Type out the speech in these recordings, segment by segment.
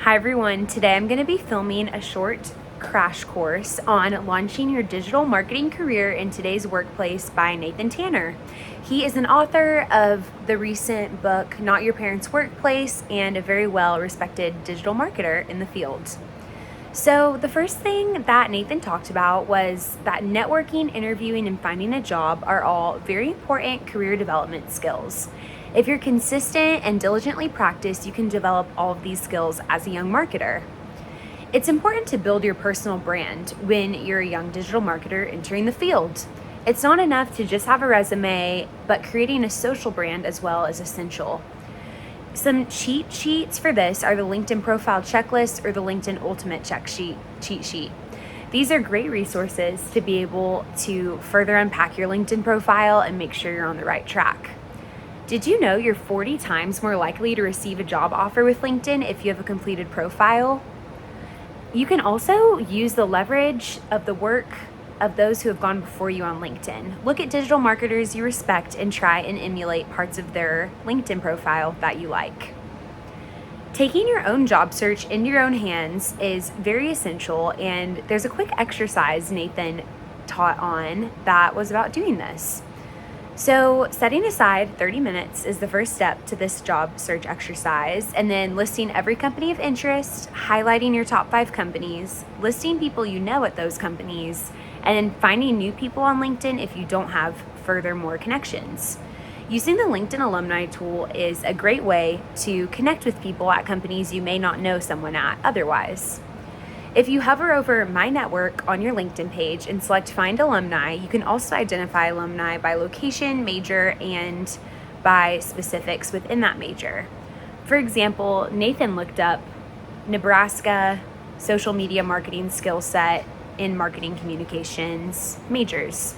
Hi everyone, today I'm going to be filming a short crash course on launching your digital marketing career in today's workplace by Nathan Tanner. He is an author of the recent book, Not Your Parents' Workplace, and a very well respected digital marketer in the field. So the first thing that Nathan talked about was that networking, interviewing, and finding a job are all very important career development skills. If you're consistent and diligently practice, you can develop all of these skills as a young marketer. It's important to build your personal brand when you're a young digital marketer entering the field. It's not enough to just have a resume, but creating a social brand as well is essential. Some cheat sheets for this are the LinkedIn Profile Checklist or the LinkedIn Ultimate cheat sheet. These are great resources to be able to further unpack your LinkedIn profile and make sure you're on the right track. Did you know you're 40 times more likely to receive a job offer with LinkedIn if you have a completed profile? You can also use the leverage of the work of those who have gone before you on LinkedIn. Look at digital marketers you respect and try and emulate parts of their LinkedIn profile that you like. Taking your own job search into your own hands is very essential, and there's a quick exercise Nathan taught on that was about doing this. So setting aside 30 minutes is the first step to this job search exercise, and then listing every company of interest, highlighting your top 5 companies, listing people you know at those companies, and then finding new people on LinkedIn if you don't have furthermore connections. Using the LinkedIn alumni tool is a great way to connect with people at companies you may not know someone at otherwise. If you hover over My Network on your LinkedIn page and select Find Alumni, you can also identify alumni by location, major, and by specifics within that major. For example, Nathan looked up Nebraska social media marketing skill set in marketing communications majors.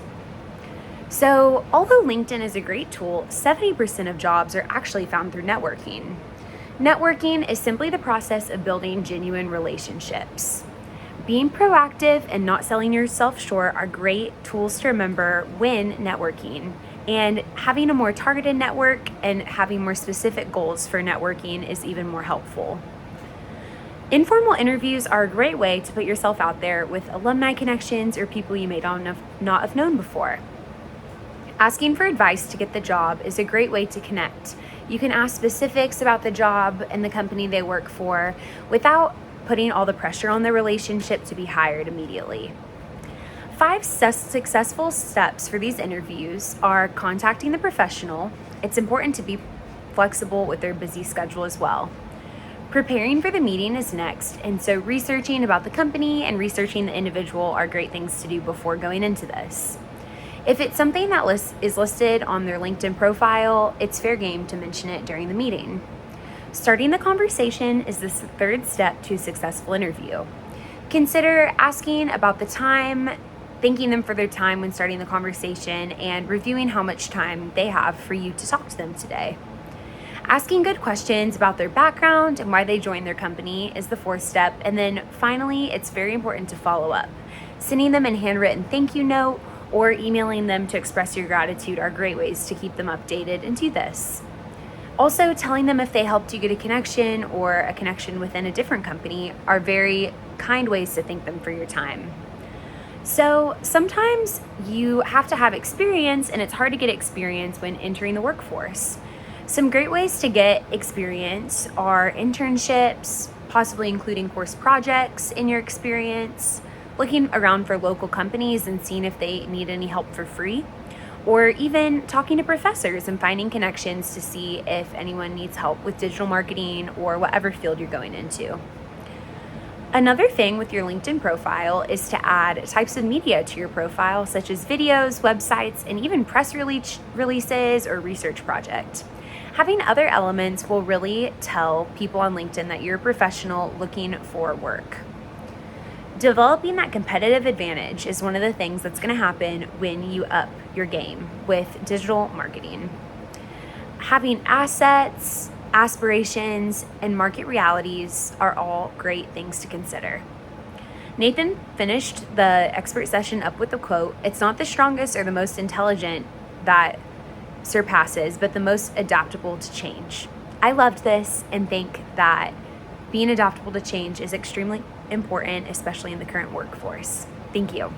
So, although LinkedIn is a great tool, 70% of jobs are actually found through networking. Networking is simply the process of building genuine relationships. Being proactive and not selling yourself short are great tools to remember when networking, and having a more targeted network and having more specific goals for networking is even more helpful. Informal interviews are a great way to put yourself out there with alumni connections or people you may not have known before. Asking for advice to get the job is a great way to connect. You can ask specifics about the job and the company they work for without putting all the pressure on the relationship to be hired immediately. 5 successful steps for these interviews are contacting the professional. It's important to be flexible with their busy schedule as well. Preparing for the meeting is next, and so researching about the company and researching the individual are great things to do before going into this. If it's something that is listed on their LinkedIn profile, it's fair game to mention it during the meeting. Starting the conversation is the third step to a successful interview. Consider asking about the time, thanking them for their time when starting the conversation, and reviewing how much time they have for you to talk to them today. Asking good questions about their background and why they joined their company is the 4th step. And then finally, it's very important to follow up. Sending them a handwritten thank you note or emailing them to express your gratitude are great ways to keep them updated and do this. Also, telling them if they helped you get a connection or a connection within a different company are very kind ways to thank them for your time. So sometimes you have to have experience, and it's hard to get experience when entering the workforce. Some great ways to get experience are internships, possibly including course projects in your experience, looking around for local companies and seeing if they need any help for free, or even talking to professors and finding connections to see if anyone needs help with digital marketing or whatever field you're going into. Another thing with your LinkedIn profile is to add types of media to your profile, such as videos, websites, and even press releases or research project. Having other elements will really tell people on LinkedIn that you're a professional looking for work. Developing that competitive advantage is one of the things that's going to happen when you up your game with digital marketing. Having assets, aspirations, and market realities are all great things to consider. Nathan finished the expert session up with the quote, "It's not the strongest or the most intelligent that surpasses, but the most adaptable to change." I loved this and think that being adaptable to change is extremely important, especially in the current workforce. Thank you.